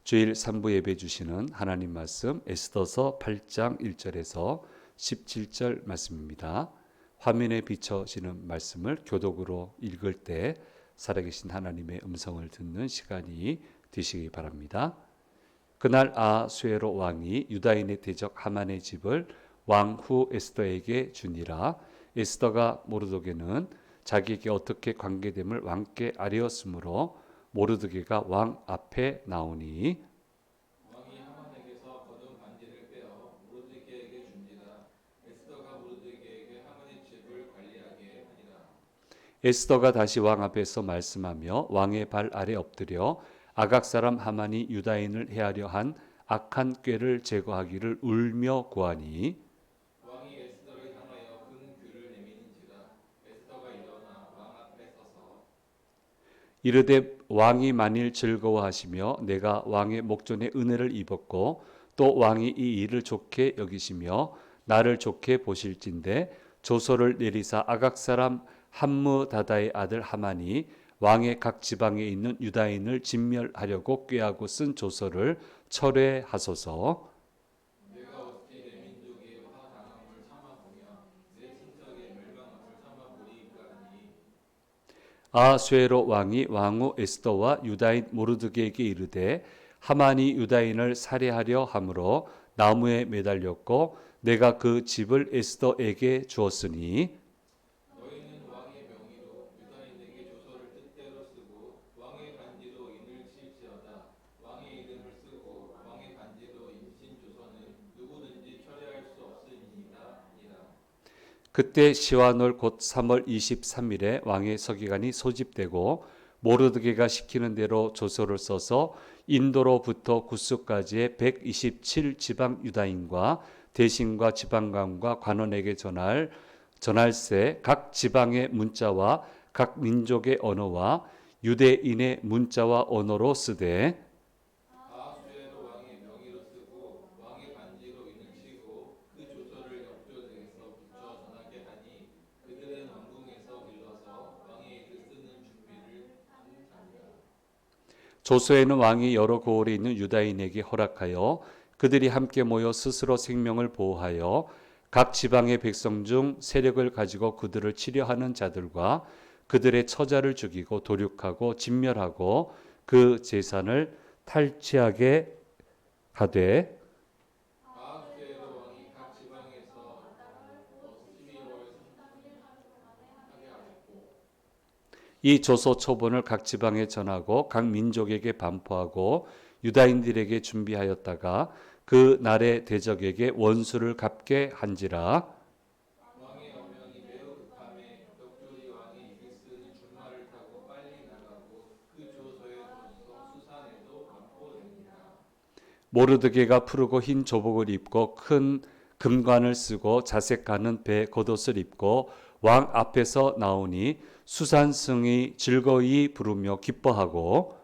주일 3부 예배 주시는 하나님 말씀 에스더서 8장 1절에서 17절 말씀입니다. 화면에 비춰지는 말씀을 교독으로 읽을 때 살아계신 하나님의 음성을 듣는 시간이 되시기 바랍니다. 그날 아수에로 왕이 유다인의 대적 하만의 집을 왕후 에스더에게 주니라. 에스더가 모르드게는 자기에게 어떻게 관계됨을 왕께 아뢰었으므로 모르드게가 왕 앞에 나오니 왕이 하만에게서 거둔 반지를 빼어 모르드게에게 줍니다. 에스더가 모르드게에게 하만의 집을 관리하게 하니라. 에스더가 다시 왕 앞에서 말씀하며 왕의 발 아래 엎드려 아각 사람 하만이 유다인을 해하려 한 악한 꾀를 제거하기를 울며 구하니 왕이 에스더를 향하여 큰 규를 내미는지라. 에스더가 일어나 왕 앞에 서서 이르되 왕이 만일 즐거워하시며 내가 왕의 목전에 은혜를 입었고 또 왕이 이 일을 좋게 여기시며 나를 좋게 보실진대 조서를 내리사 아각 사람 함므다다의 아들 하만이 왕의 각 지방에 있는 유다인을 진멸하려고 꾀하고 쓴 조서를 철회하소서. 내가 어찌 내 민족의 화당함을 참아보며 내 친척의 멸망함을 참아보리이까 하니 아수에로 왕이 왕후 에스더와 유다인 모르드게에게 이르되 하만이 유다인을 살해하려 함으로 나무에 매달렸고 내가 그 집을 에스더에게 주었으니 너희는 왕의 명의로 유다인에게 조서를 뜻대로 쓰고 왕의 반지로 인을 칠지어다. 왕의 이름을 쓰고 왕의 반지로 인친 조서는 누구든지 철회할 수 없으니이다 아니라. 그때 시완월 곧 3월 23일에 왕의 서기관이 소집되고 모르드게가 시키는 대로 조서를 써서 인도로부터 구스까지의 127 지방 유다인과 대신과 지방관과 관원에게 전할세 각 지방의 문자와 각 민족의 언어와 유대인의 문자와 언어로 쓰되 아하수에로 왕의 명의로 쓰고 왕의 반지로 인을 치고 그 조서를 역조에서 붙여 전하게 하니 그들은 왕궁에서 길러서 왕의 일을 쓰는 준비를 한 자니라. 조서에는 왕이 여러 고을에 있는 유다인에게 허락하여 그들이 함께 모여 스스로 생명을 보호하여 각 지방의 백성 중 세력을 가지고 그들을 치려하는 자들과 그들의 처자를 죽이고 도륙하고 진멸하고 그 재산을 탈취하게 하되 아하수에로 왕이 각 지방에서 12월 30일 하게 하였고 이 조서 초본을 각 지방에 전하고 각 민족에게 반포하고 유다인들에게 준비하였다가 그 날의 대적에게 원수를 갚게 한지라. 왕의 연명이 매우 급함에 역조리 왕이 이를 쓰는 준말을 타고 빨리 나가고 그 조서의 조서 수산에도 반포되니라. 모르드게가 푸르고 흰 조복을 입고 큰 금관을 쓰고 자색 가는 배 겉옷을 입고 왕 앞에서 나오니 수산승이 즐거이 부르며 기뻐하고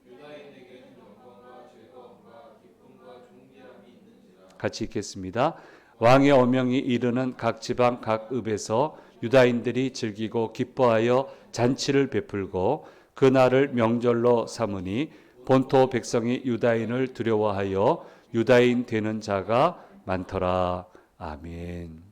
유다인에게는 영광과 즐거움과 기쁨과 존귀함이 있는지라. 같이 읽겠습니다. 왕의 어명이 이르는 각 지방 각 읍에서 유다인들이 즐기고 기뻐하여 잔치를 베풀고 그날을 명절로 삼으니 본토 백성이 유다인을 두려워하여 유다인 되는 자가 많더라. 아멘.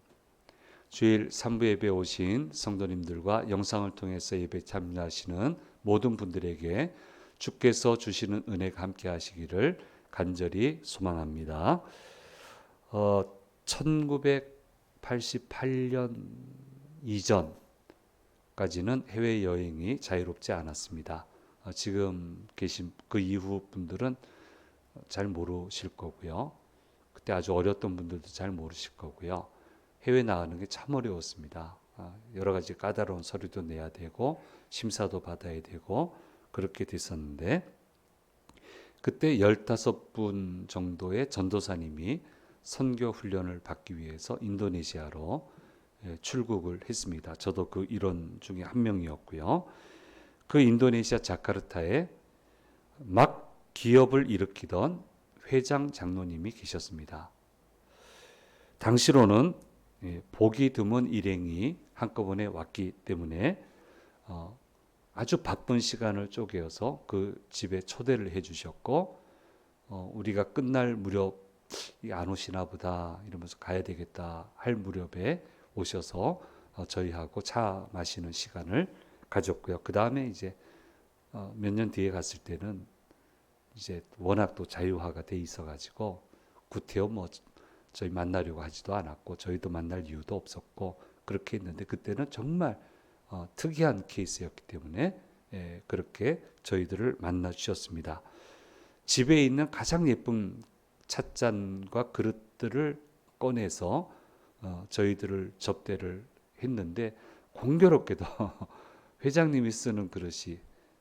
주일 3부 예배 오신 성도님들과 영상을 통해서 예배 참여하시는 모든 분들에게 주께서 주시는 은혜가 함께 하시기를 간절히 소망합니다. 1988년 이전까지는 해외여행이 자유롭지 않았습니다. 지금 계신 그 이후 분들은 잘 모르실 거고요. 그때 아주 어렸던 분들도 잘 모르실 거고요. 해외 나가는 게 참 어려웠습니다. 여러 가지 까다로운 서류도 내야 되고 심사도 받아야 되고 그렇게 됐었는데 그때 15분 정도의 전도사님이 선교 훈련을 받기 위해서 인도네시아로 출국을 했습니다. 저도 그 일원 중에 한 명이었고요. 그 인도네시아 자카르타에 막 기업을 일으키던 회장 장로님이 계셨습니다. 당시로는 보기 드문 일행이 한꺼번에 왔기 때문에 아주 바쁜 시간을 쪼개어서 그 집에 초대를 해주셨고 우리가 끝날 무렵 안 오시나 보다 이러면서 가야 되겠다 할 무렵에 오셔서 저희하고 차 마시는 시간을 가졌고요. 그 다음에 이제 몇 년 뒤에 갔을 때는 이제 워낙 또 자유화가 돼 있어가지고 구태여 뭐 저희 만나려고 하지도 않았고 저희도 만날 이유도 없었고 그렇게 했는데 그때는 정말 특이한 케이스였기 때문에 그렇게 저희들을 만나 주셨습니다. 집에 있는 가장 예쁜 찻잔과 그릇들을 꺼내서 저희들을 접대를 했는데 공교롭게도 회장님이 쓰는 그릇이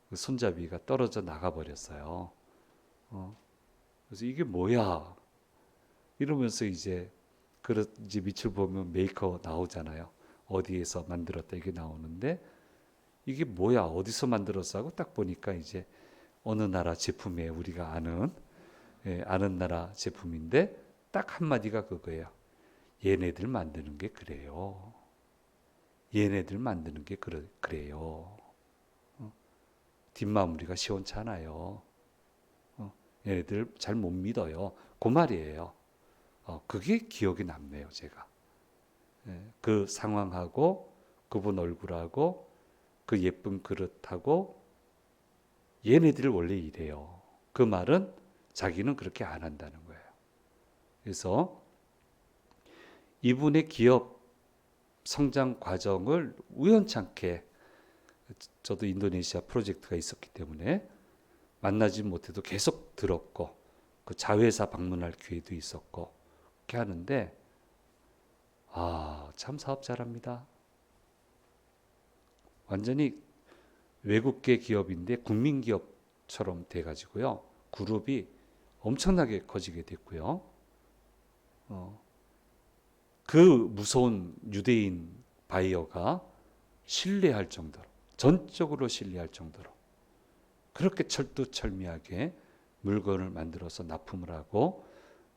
그 손잡이가 떨어져 나가 버렸어요. 그래서 이게 뭐야? 이러면서 이제 그릇 이제 밑을 보면 메이커 나오잖아요. 어디에서 만들었다 이게 나오는데 이게 뭐야? 어디서 만들었어? 하고 딱 보니까 이제 어느 나라 제품이에요. 우리가 아는 나라 제품인데 딱 한마디가 그거예요. 얘네들 만드는 게 그래요. 얘네들 만드는 게 그래요. 뒷마무리가 시원찮아요. 얘네들 잘 못 믿어요. 그 말이에요. 그게 기억이 남네요, 제가. 그 상황하고 그분 얼굴하고 그 예쁜 그릇하고 얘네들 원래 이래요. 그 말은 자기는 그렇게 안 한다는 거예요. 그래서 이분의 기업 성장 과정을 우연찮게 저도 인도네시아 프로젝트가 있었기 때문에 만나지 못해도 계속 들었고 그 자회사 방문할 기회도 있었고 그렇게 하는데 참 사업 잘합니다. 완전히 외국계 기업인데 국민 기업처럼 돼가지고요. 그룹이 엄청나게 커지게 됐고요. 그 무서운 유대인 바이어가 신뢰할 정도로 전적으로 신뢰할 정도로 그렇게 철두철미하게 물건을 만들어서 납품을 하고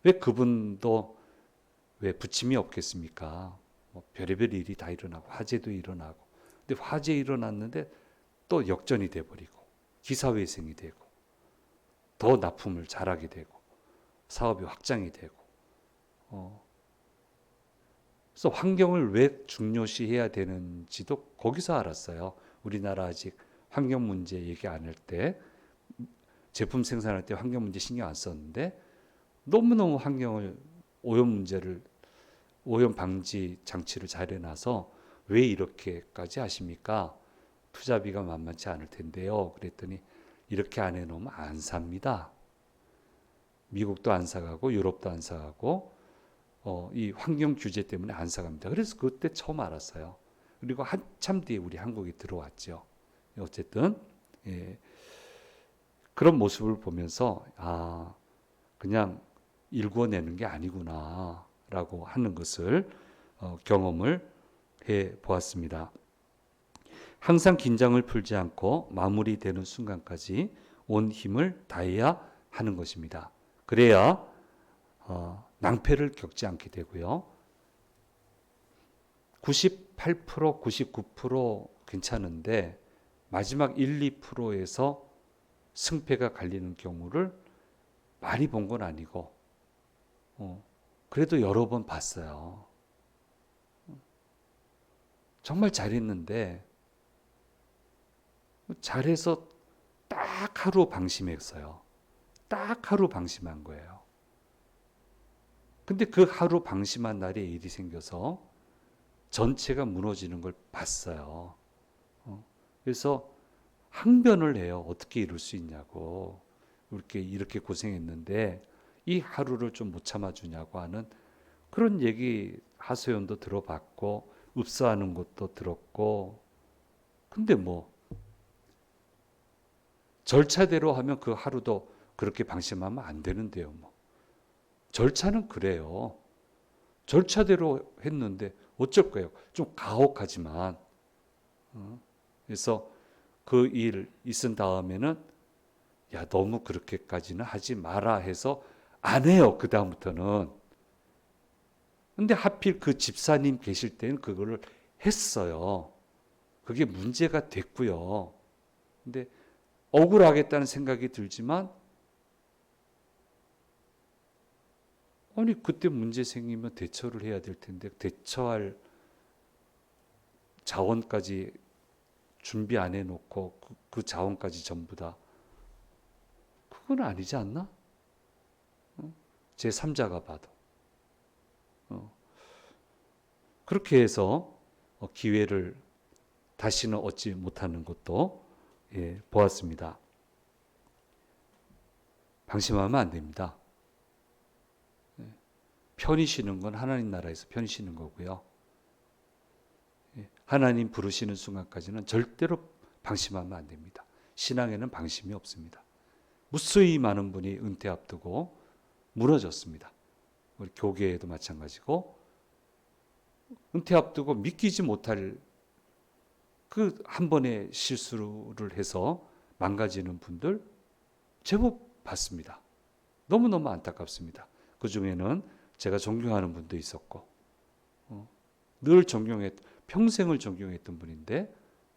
왜 그분도 왜 부침이 없겠습니까? 뭐 별의별 일이 다 일어나고 화재도 일어나고 근데 화재 일어났는데 또 역전이 돼버리고 기사회생이 되고 더 납품을 잘하게 되고 사업이 확장이 되고 그래서 환경을 왜 중요시해야 되는지도 거기서 알았어요. 우리나라 아직 환경 문제 얘기 안 할 때 제품 생산할 때 환경 문제 신경 안 썼는데 너무너무 환경을 오염 방지 장치를 잘 해놔서 왜 이렇게까지 하십니까? 투자비가 만만치 않을 텐데요. 그랬더니 이렇게 안 해놓으면 안 삽니다. 미국도 안 사가고 유럽도 안 사가고 이 환경 규제 때문에 안 사갑니다. 그래서 그때 처음 알았어요. 그리고 한참 뒤에 우리 한국이 들어왔죠. 어쨌든 그런 모습을 보면서 그냥 일궈내는 게 아니구나라고 하는 것을 경험을 해 보았습니다. 항상 긴장을 풀지 않고 마무리되는 순간까지 온 힘을 다해야 하는 것입니다. 그래야 낭패를 겪지 않게 되고요. 98%, 99% 괜찮은데 마지막 1, 2%에서 승패가 갈리는 경우를 많이 본 건 아니고 그래도 여러 번 봤어요. 정말 잘했는데 잘해서 딱 하루 방심했어요. 딱 하루 방심한 거예요. 근데 그 하루 방심한 날에 일이 생겨서 전체가 무너지는 걸 봤어요. 그래서 항변을 해요. 어떻게 이럴 수 있냐고. 이렇게 고생했는데 이 하루를 좀 못 참아주냐고 하는 그런 얘기 하소연도 들어봤고 읍사하는 것도 들었고 근데 뭐 절차대로 하면 그 하루도 그렇게 방심하면 안 되는데요. 뭐 절차는 그래요. 절차대로 했는데 어쩔 거예요. 좀 가혹하지만 그래서 그 일 있은 다음에는 야 너무 그렇게까지는 하지 마라 해서 안 해요. 그 다음부터는. 근데 하필 그 집사님 계실 때는 그거를 했어요. 그게 문제가 됐고요. 근데 억울하겠다는 생각이 들지만 아니 그때 문제 생기면 대처를 해야 될 텐데 대처할 자원까지 준비 안 해놓고 그 자원까지 전부 다 그건 아니지 않나? 제 3자가 봐도 그렇게 해서 기회를 다시는 얻지 못하는 것도 보았습니다. 방심하면 안 됩니다. 편히 쉬는 건 하나님 나라에서 편히 쉬는 거고요. 하나님 부르시는 순간까지는 절대로 방심하면 안 됩니다. 신앙에는 방심이 없습니다. 무수히 많은 분이 은퇴 앞두고 무너졌습니다. 우리 교계에도 마찬가지고 은퇴 앞두고 믿기지 못할 그 한 번의 실수를 해서 망가지는 분들 제법 봤습니다. 너무너무 안타깝습니다. 그 중에는 제가 존경하는 분도 있었고 늘 평생을 존경했던 분인데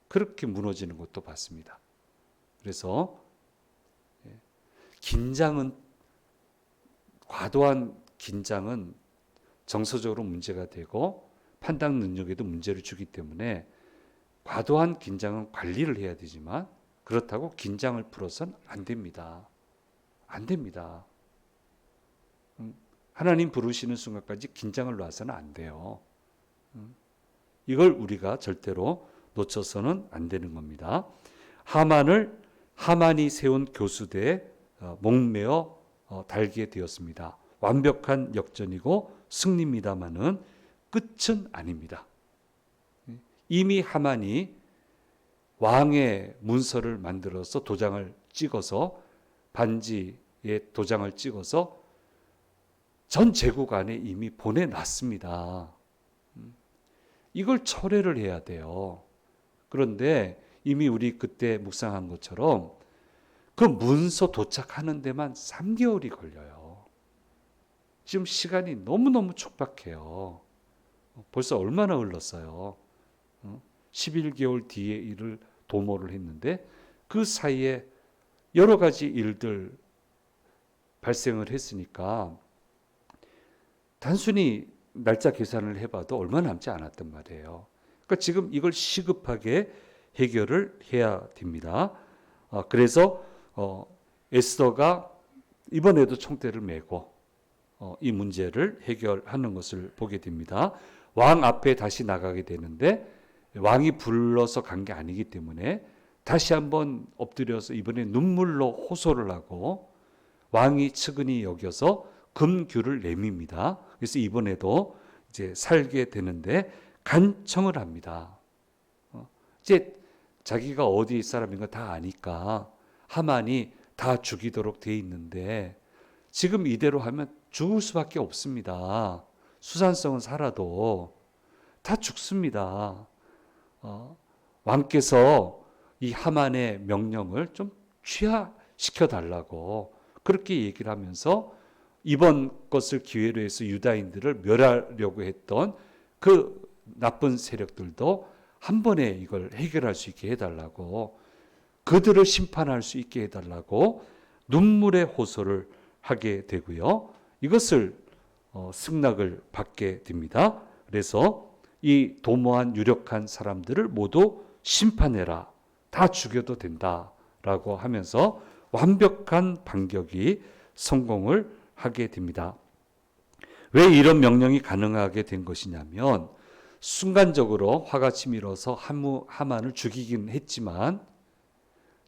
그렇게 무너지는 것도 봤습니다. 그래서 과도한 긴장은 정서적으로 문제가 되고 판단 능력에도 문제를 주기 때문에 과도한 긴장은 관리를 해야 되지만 그렇다고 긴장을 풀어서는 안 됩니다. 안 됩니다. 하나님 부르시는 순간까지 긴장을 놔서는 안 돼요. 이걸 우리가 절대로 놓쳐서는 안 되는 겁니다. 하만이 세운 교수대에 목매어 달게 되었습니다. 완벽한 역전이고 승리입니다마는 끝은 아닙니다. 이미 하만이 왕의 문서를 만들어서 도장을 찍어서 반지에 도장을 찍어서 전 제국 안에 이미 보내놨습니다. 이걸 철회를 해야 돼요. 그런데 이미 우리 그때 묵상한 것처럼 그 문서 도착하는 데만 3개월이 걸려요. 지금 시간이 너무너무 촉박해요. 벌써 얼마나 흘렀어요. 11개월 뒤에 일을 도모를 했는데 그 사이에 여러 가지 일들 발생을 했으니까 단순히 날짜 계산을 해봐도 얼마 남지 않았단 말이에요. 그러니까 지금 이걸 시급하게 해결을 해야 됩니다. 그래서 에스더가 이번에도 총대를 메고 이 문제를 해결하는 것을 보게 됩니다. 왕 앞에 다시 나가게 되는데 왕이 불러서 간 게 아니기 때문에 다시 한번 엎드려서 이번에 눈물로 호소를 하고 왕이 측은히 여겨서 금규를 내밉니다. 그래서 이번에도 이제 살게 되는데 간청을 합니다. 이제 자기가 어디 사람인가 다 아니까 하만이 다 죽이도록 돼 있는데 지금 이대로 하면 죽을 수밖에 없습니다. 수산성은 살아도 다 죽습니다. 왕께서 이 하만의 명령을 좀 취하시켜 달라고 그렇게 얘기를 하면서 이번 것을 기회로 해서 유다인들을 멸하려고 했던 그 나쁜 세력들도 한 번에 이걸 해결할 수 있게 해달라고 그들을 심판할 수 있게 해달라고 눈물의 호소를 하게 되고요. 이것을 승낙을 받게 됩니다. 그래서 이 도모한 유력한 사람들을 모두 심판해라. 다 죽여도 된다라고 하면서 완벽한 반격이 성공을 하게 됩니다. 왜 이런 명령이 가능하게 된 것이냐면 순간적으로 화가 치밀어서 하만을 죽이긴 했지만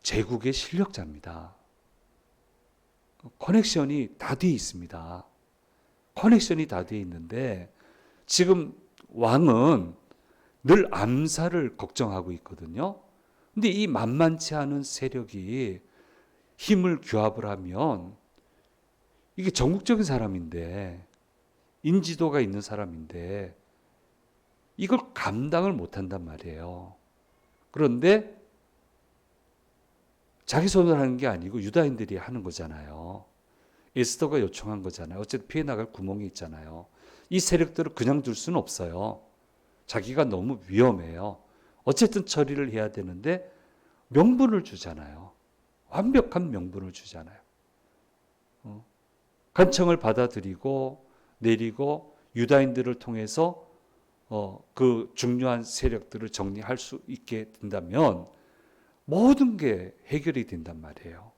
제국의 실력자입니다. 커넥션이 다 돼 있습니다. 커넥션이 다 돼 있는데 지금 왕은 늘 암살을 걱정하고 있거든요. 근데 이 만만치 않은 세력이 힘을 규합을 하면 이게 전국적인 사람인데 인지도가 있는 사람인데 이걸 감당을 못한단 말이에요. 그런데 자기 손으로 하는 게 아니고 유다인들이 하는 거잖아요. 에스더가 요청한 거잖아요. 어쨌든 피해 나갈 구멍이 있잖아요. 이 세력들을 그냥 둘 수는 없어요. 자기가 너무 위험해요. 어쨌든 처리를 해야 되는데 명분을 주잖아요. 완벽한 명분을 주잖아요. 간청을 받아들이고 내리고 유다인들을 통해서 그 중요한 세력들을 정리할 수 있게 된다면 모든 게 해결이 된단 말이에요.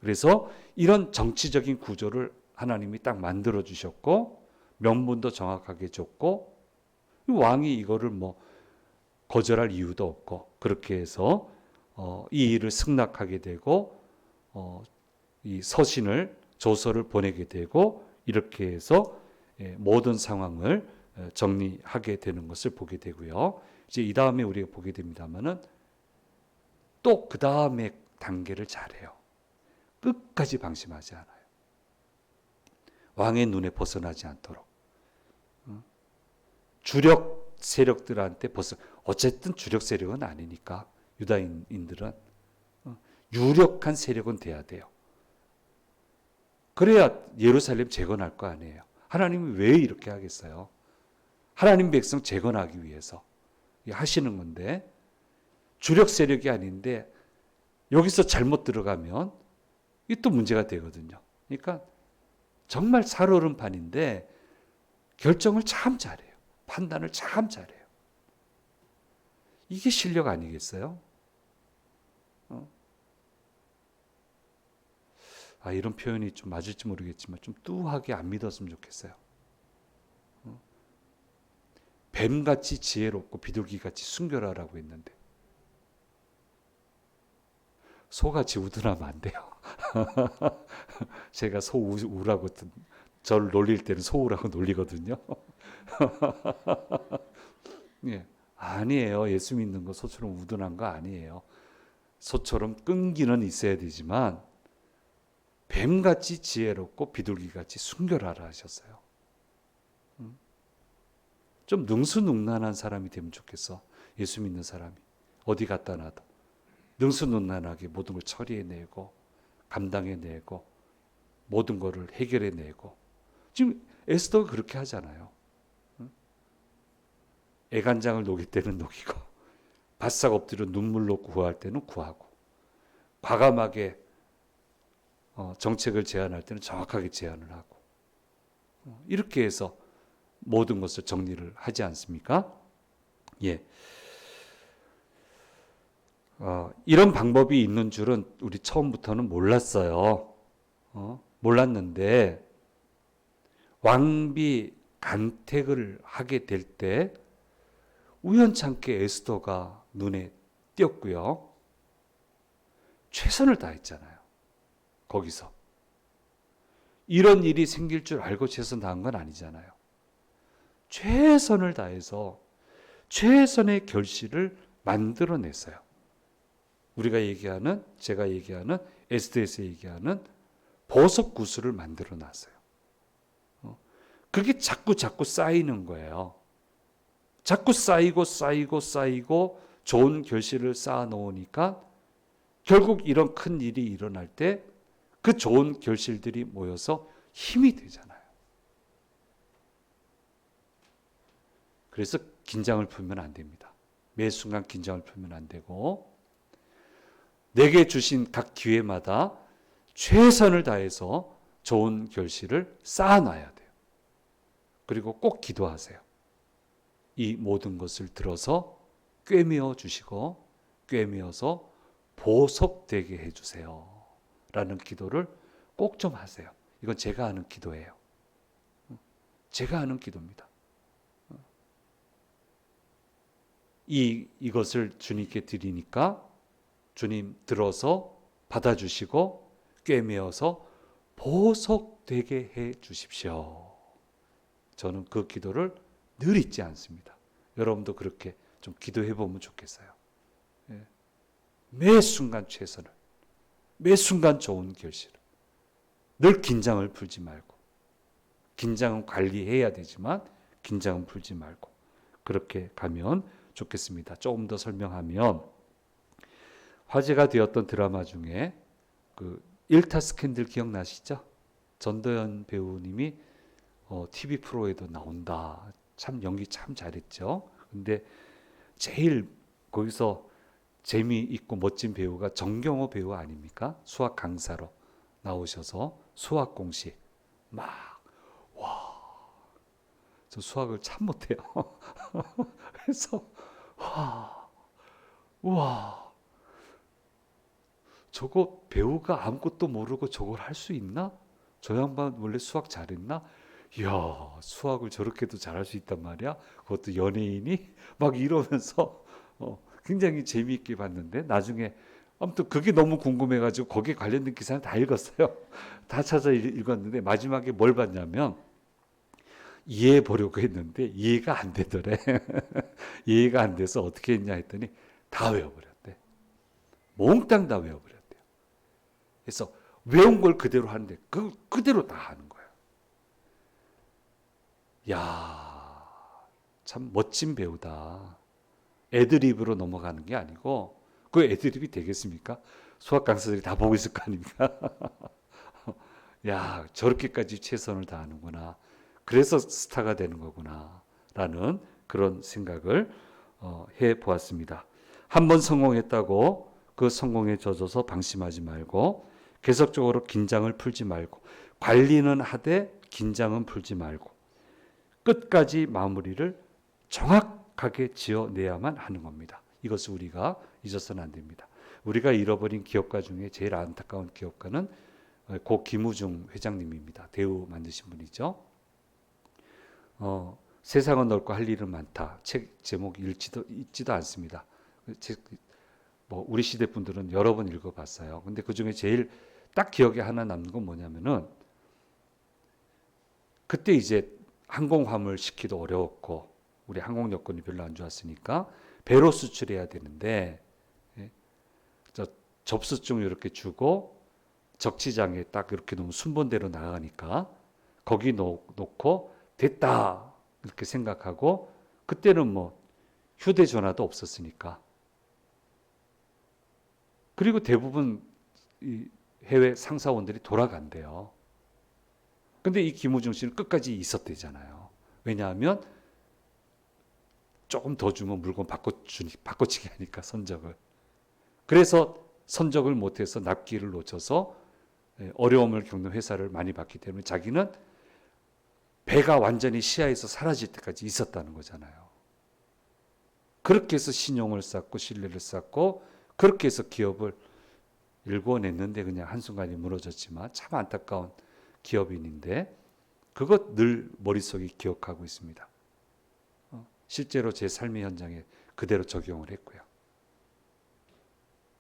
그래서 이런 정치적인 구조를 하나님이 딱 만들어 주셨고 명분도 정확하게 줬고 왕이 이거를 뭐 거절할 이유도 없고 그렇게 해서 이 일을 승낙하게 되고 이 서신을 조서를 보내게 되고 이렇게 해서 모든 상황을 정리하게 되는 것을 보게 되고요. 이제 이 다음에 우리가 보게 됩니다만은 또 그 다음에 단계를 잘해요. 끝까지 방심하지 않아요. 왕의 눈에 벗어나지 않도록. 주력 세력들한테 어쨌든 주력 세력은 아니니까 유다인들은 유력한 세력은 돼야 돼요. 그래야 예루살렘 재건할 거 아니에요. 하나님이 왜 이렇게 하겠어요? 하나님 백성 재건하기 위해서 하시는 건데 주력 세력이 아닌데 여기서 잘못 들어가면 이게 또 문제가 되거든요. 그러니까 정말 살얼음판인데 결정을 참 잘해요. 판단을 참 잘해요. 이게 실력 아니겠어요? 이런 표현이 좀 맞을지 모르겠지만 좀 뚜하게 안 믿었으면 좋겠어요. 뱀같이 지혜롭고 비둘기같이 순결하라고 했는데 소같이 우둔하면 안 돼요. 제가 소우라고 저를 놀릴 때는 소우라고 놀리거든요. 예, 아니에요. 예수 믿는 거 소처럼 우둔한 거 아니에요. 소처럼 끈기는 있어야 되지만 뱀같이 지혜롭고 비둘기같이 순결하라 하셨어요. 좀 능수능란한 사람이 되면 좋겠어. 예수 믿는 사람이 어디 갔다 놔도 능수능란하게 모든 걸 처리해내고 감당해내고 모든 것을 해결해내고 지금 에스더가 그렇게 하잖아요. 애간장을 녹일 때는 녹이고 바싹 엎드려 눈물로 구할 때는 구하고 과감하게 정책을 제안할 때는 정확하게 제안을 하고 이렇게 해서 모든 것을 정리를 하지 않습니까? 예. 이런 방법이 있는 줄은 우리 처음부터는 몰랐어요. 몰랐는데 왕비 간택을 하게 될 때 우연찮게 에스더가 눈에 띄었고요. 최선을 다했잖아요. 거기서. 이런 일이 생길 줄 알고 최선 다한 건 아니잖아요. 최선을 다해서 최선의 결실을 만들어냈어요. 제가 얘기하는 에스더에서 얘기하는 보석 구슬을 만들어 놨어요. 그게 자꾸 쌓이는 거예요. 자꾸 쌓이고 좋은 결실을 쌓아 놓으니까 결국 이런 큰 일이 일어날 때 그 좋은 결실들이 모여서 힘이 되잖아요. 그래서 긴장을 풀면 안 됩니다. 매 순간 긴장을 풀면 안 되고 내게 주신 각 기회마다 최선을 다해서 좋은 결실을 쌓아놔야 돼요. 그리고 꼭 기도하세요. 이 모든 것을 들어서 꿰매어 주시고 꿰매어서 보석되게 해주세요. 라는 기도를 꼭 좀 하세요. 이건 제가 하는 기도예요. 제가 하는 기도입니다. 이것을 주님께 드리니까 주님 들어서 받아주시고 꿰매어서 보석되게 해 주십시오. 저는 그 기도를 늘 잊지 않습니다. 여러분도 그렇게 좀 기도해 보면 좋겠어요. 매 순간 최선을, 매 순간 좋은 결실을, 늘 긴장을 풀지 말고, 긴장은 관리해야 되지만 긴장은 풀지 말고 그렇게 가면 좋겠습니다. 조금 더 설명하면 화제가 되었던 드라마 중에 그 일타 스캔들 기억나시죠? 전도연 배우님이 TV 프로에도 나온다. 참 연기 참 잘했죠. 근데 제일 거기서 재미있고 멋진 배우가 정경호 배우 아닙니까? 수학 강사로 나오셔서 수학 공식 막 저 수학을 참 못해요. 그래서 와, 저거 배우가 아무것도 모르고 저걸 할 수 있나? 저 양반 원래 수학 잘했나? 이야, 수학을 저렇게도 잘할 수 있단 말이야? 그것도 연예인이? 막 이러면서 굉장히 재미있게 봤는데 나중에 아무튼 그게 너무 궁금해가지고 거기에 관련된 기사는 다 읽었어요. 다 찾아 읽었는데 마지막에 뭘 봤냐면 이해해 보려고 했는데 이해가 안 되더래. 이해가 안 돼서 어떻게 했냐 했더니 다 외워버렸대. 몽땅 다 외워버렸대요. 그래서 외운 걸 그대로 하는데 그대로 다 하는 거예요. 야, 참 멋진 배우다. 애드립으로 넘어가는 게 아니고 그 애드립이 되겠습니까? 수학 강사들이 다 보고 있을 거 아닙니까? 야, 저렇게까지 최선을 다하는구나. 그래서 스타가 되는 거구나. 라는 그런 생각을 해 보았습니다. 한번 성공했다고 그 성공에 젖어서 방심하지 말고 계속적으로 긴장을 풀지 말고 관리는 하되 긴장은 풀지 말고 끝까지 마무리를 정확하게 지어내야만 하는 겁니다. 이것을 우리가 잊어서는 안 됩니다. 우리가 잃어버린 기업가 중에 제일 안타까운 기업가는 고 김우중 회장님입니다. 대우 만드신 분이죠. 세상은 넓고 할 일은 많다. 책 제목이 읽지도 않습니다. 뭐 우리 시대 분들은 여러 번 읽어봤어요. 근데 그 중에 제일 딱 기억에 하나 남는 건 뭐냐면은 그때 이제 항공화물 시키도 어려웠고 우리 항공 여건이 별로 안 좋았으니까 배로 수출해야 되는데 저 접수증 이렇게 주고 적치장에 딱 이렇게 놓으면 순번대로 나가니까 거기 놓고 됐다 이렇게 생각하고 그때는 뭐 휴대전화도 없었으니까 그리고 대부분 이 해외 상사원들이 돌아간대요. 근데 이 김우중 씨는 끝까지 있었대잖아요. 왜냐하면 조금 더 주면 물건 바꿔치기 하니까 선적을. 그래서 선적을 못해서 납기를 놓쳐서 어려움을 겪는 회사를 많이 봤기 때문에 자기는 배가 완전히 시야에서 사라질 때까지 있었다는 거잖아요. 그렇게 해서 신용을 쌓고 신뢰를 쌓고 그렇게 해서 기업을 일궈냈는데 그냥 한순간에 무너졌지만 참 안타까운 기업인인데 그것 늘 머릿속에 기억하고 있습니다. 실제로 제 삶의 현장에 그대로 적용을 했고요.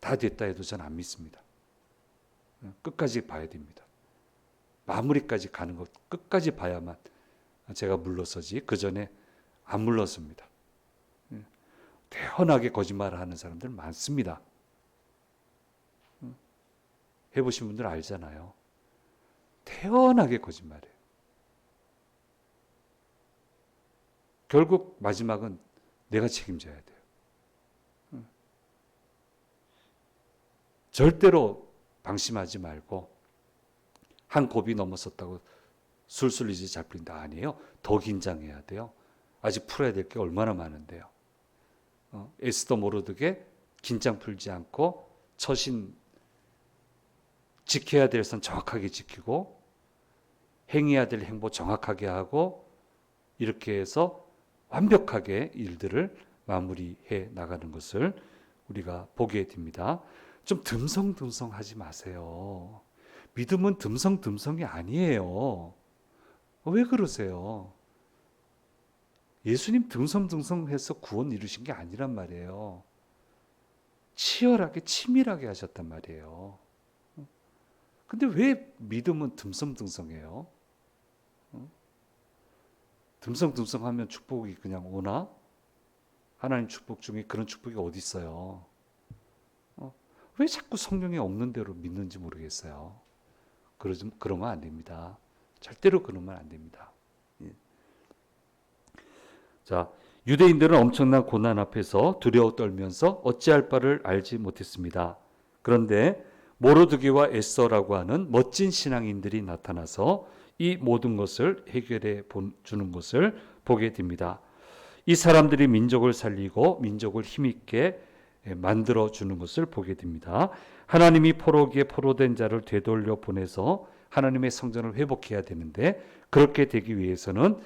다 됐다 해도 전 안 믿습니다. 끝까지 봐야 됩니다. 마무리까지 가는 것 끝까지 봐야만 제가 물러서지 그 전에 안 물렀습니다. 태연하게 거짓말을 하는 사람들 많습니다. 해보신 분들 알잖아요. 태연하게 거짓말해요. 결국 마지막은 내가 책임져야 돼요. 절대로 방심하지 말고 한 곱이 넘었었다고 술술 이제 잡힌다 아니에요. 더 긴장해야 돼요. 아직 풀어야 될 게 얼마나 많은데요. 에스더 모르드게 긴장 풀지 않고 처신 지켜야 될 선 정확하게 지키고 행해야 될 행보 정확하게 하고 이렇게 해서 완벽하게 일들을 마무리해 나가는 것을 우리가 보게 됩니다. 좀 듬성듬성하지 마세요. 믿음은 듬성듬성이 아니에요. 왜 그러세요? 예수님 듬성듬성해서 구원 이루신 게 아니란 말이에요. 치열하게 치밀하게 하셨단 말이에요. 근데 왜 믿음은 듬성듬성해요? 듬성듬성하면 축복이 그냥 오나? 하나님 축복 중에 그런 축복이 어디 있어요? 왜 자꾸 성경에 없는 대로 믿는지 모르겠어요. 그러면 안 됩니다. 절대로 그러면 안 됩니다. 예. 자, 유대인들은 엄청난 고난 앞에서 두려워 떨면서 어찌할 바를 알지 못했습니다. 그런데 모르드게와 에스더라고 하는 멋진 신앙인들이 나타나서 이 모든 것을 해결해 주는 것을 보게 됩니다. 이 사람들이 민족을 살리고 민족을 힘있게 만들어 주는 것을 보게 됩니다. 하나님이 포로기에 포로된 자를 되돌려 보내서 하나님의 성전을 회복해야 되는데 그렇게 되기 위해서는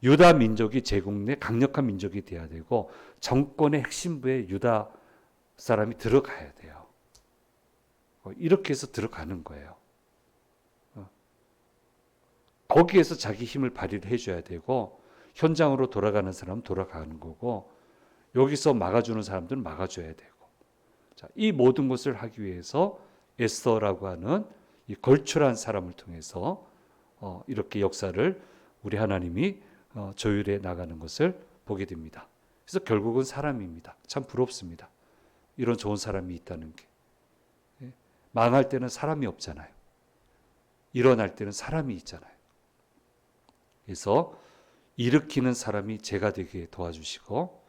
유다 민족이 제국 내 강력한 민족이 돼야 되고 정권의 핵심부에 유다 사람이 들어가야 돼요. 이렇게 해서 들어가는 거예요. 거기에서 자기 힘을 발휘를 해줘야 되고 현장으로 돌아가는 사람은 돌아가는 거고 여기서 막아주는 사람들은 막아줘야 되고 자, 이 모든 것을 하기 위해서 에스더라고 하는 이 걸출한 사람을 통해서 이렇게 역사를 우리 하나님이 조율해 나가는 것을 보게 됩니다. 그래서 결국은 사람입니다. 참 부럽습니다. 이런 좋은 사람이 있다는 게. 망할 때는 사람이 없잖아요. 일어날 때는 사람이 있잖아요. 그래서 일으키는 사람이 제가 되게 도와주시고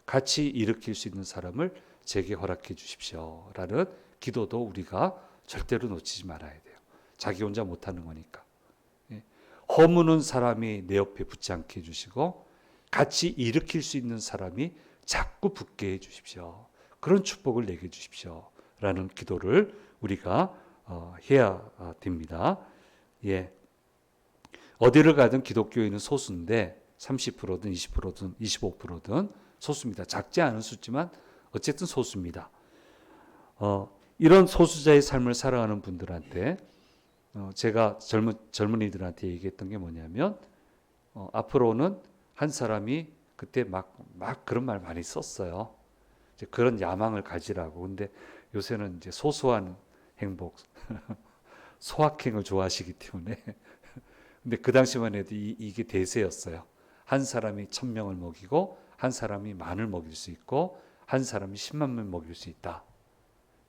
같이 일으킬 수 있는 사람을 제게 허락해 주십시오. 라는 기도도 우리가 절대로 놓치지 말아야 돼요. 자기 혼자 못하는 거니까. 허무는 사람이 내 옆에 붙지 않게 해주시고 같이 일으킬 수 있는 사람이 자꾸 붙게 해주십시오. 그런 축복을 내게 해주십시오. 라는 기도를 우리가 해야 됩니다. 예. 어디를 가든 기독교인은 소수인데 30%든 20%든 25%든 소수입니다. 작지 않은 수지만 어쨌든 소수입니다. 이런 소수자의 삶을 살아가는 분들한테 제가 젊은이들한테 얘기했던 게 뭐냐면 앞으로는 한 사람이 그때 막 그런 말 많이 썼어요. 이제 그런 야망을 가지라고. 근데 요새는 이제 소소한 행복, 소확행을 좋아하시기 때문에. 근데 그 당시만 해도 이게 대세였어요. 한 사람이 1000명을 먹이고 한 사람이 만을 먹일 수 있고 한 사람이 10만 명 먹일 수 있다.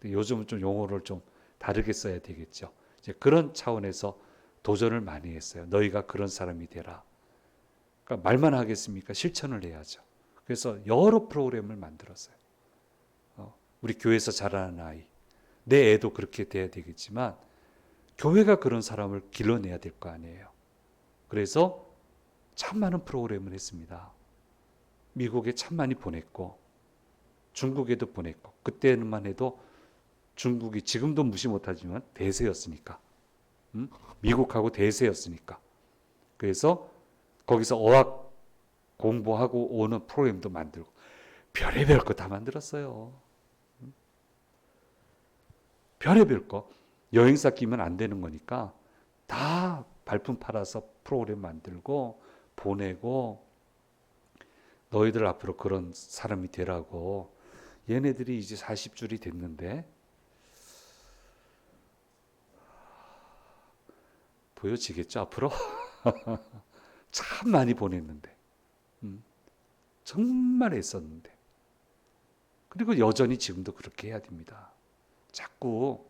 요즘은 좀 용어를 좀 다르게 써야 되겠죠. 이제 그런 차원에서 도전을 많이 했어요. 너희가 그런 사람이 되라. 그러니까 말만 하겠습니까? 실천을 해야죠. 그래서 여러 프로그램을 만들었어요. 우리 교회에서 자라는 아이, 내 애도 그렇게 돼야 되겠지만 교회가 그런 사람을 길러내야 될 거 아니에요. 그래서 참 많은 프로그램을 했습니다. 미국에 참 많이 보냈고 중국에도 보냈고 그때만 해도 중국이 지금도 무시 못하지만 대세였으니까 미국하고 대세였으니까 그래서 거기서 어학 공부하고 오는 프로그램도 만들고 별의별 거 다 만들었어요. 별의별 거 여행사 끼면 안 되는 거니까 다 발품 팔아서 프로그램 만들고 보내고 너희들 앞으로 그런 사람이 되라고. 얘네들이 이제 40줄이 됐는데 보여지겠죠 앞으로? 참 많이 보냈는데 정말 애썼는데 그리고 여전히 지금도 그렇게 해야 됩니다. 자꾸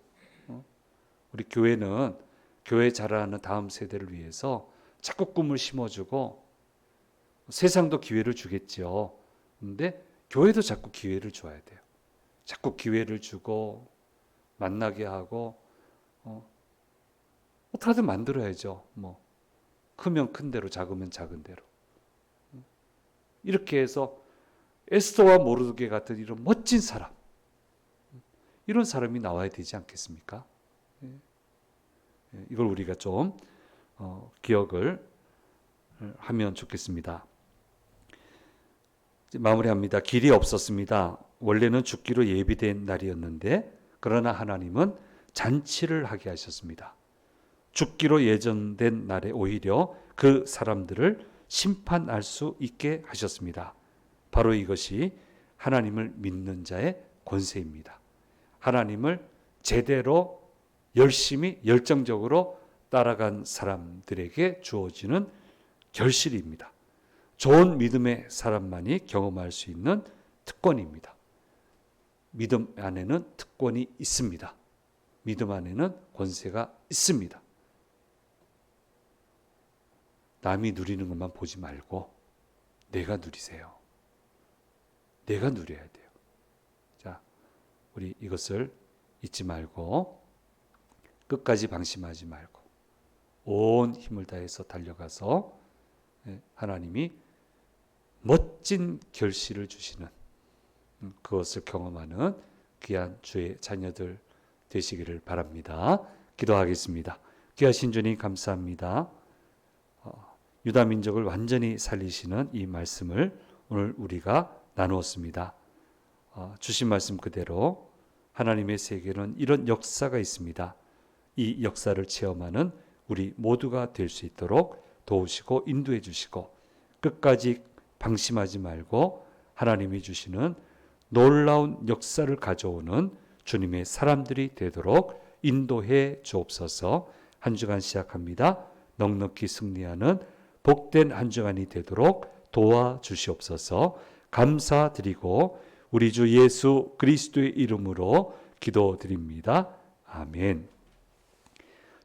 우리 교회는 교회 자라는 다음 세대를 위해서 자꾸 꿈을 심어주고 세상도 기회를 주겠죠. 근데 교회도 자꾸 기회를 줘야 돼요. 자꾸 기회를 주고 만나게 하고 어떻게든 만들어야죠. 뭐 크면 큰 대로 작으면 작은 대로 이렇게 해서 에스더와 모르드게 같은 이런 멋진 사람 이런 사람이 나와야 되지 않겠습니까? 이걸 우리가 좀 기억을 하면 좋겠습니다. 마무리합니다. 길이 없었습니다. 원래는 죽기로 예비된 날이었는데 그러나 하나님은 잔치를 하게 하셨습니다. 죽기로 예정된 날에 오히려 그 사람들을 심판할 수 있게 하셨습니다. 바로 이것이 하나님을 믿는 자의 권세입니다. 하나님을 제대로 열심히 열정적으로 따라간 사람들에게 주어지는 결실입니다. 좋은 믿음의 사람만이 경험할 수 있는 특권입니다. 믿음 안에는 특권이 있습니다. 믿음 안에는 권세가 있습니다. 남이 누리는 것만 보지 말고 내가 누리세요. 내가 누려야 돼요. 자, 우리 이것을 잊지 말고 끝까지 방심하지 말고 온 힘을 다해서 달려가서 하나님이 멋진 결실을 주시는 그것을 경험하는 귀한 주의 자녀들 되시기를 바랍니다. 기도하겠습니다. 귀하신 주님 감사합니다. 유다 민족을 완전히 살리시는 이 말씀을 오늘 우리가 나누었습니다. 주신 말씀 그대로 하나님의 세계는 이런 역사가 있습니다. 이 역사를 체험하는 우리 모두가 될 수 있도록 도우시고 인도해 주시고 끝까지 방심하지 말고 하나님이 주시는 놀라운 역사를 가져오는 주님의 사람들이 되도록 인도해 주옵소서. 한 주간 시작합니다. 넉넉히 승리하는 복된 한 주간이 되도록 도와주시옵소서. 감사드리고 우리 주 예수 그리스도의 이름으로 기도드립니다. 아멘.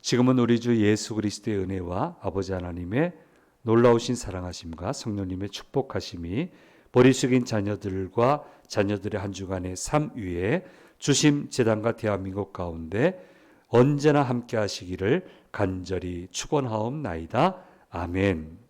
지금은 우리 주 예수 그리스도의 은혜와 아버지 하나님의 놀라우신 사랑하심과 성령님의 축복하심이 버리숙인 자녀들과 자녀들의 한 주간의 삶 위에 주심 재단과 대한민국 가운데 언제나 함께 하시기를 간절히 축원하옵나이다. 아멘.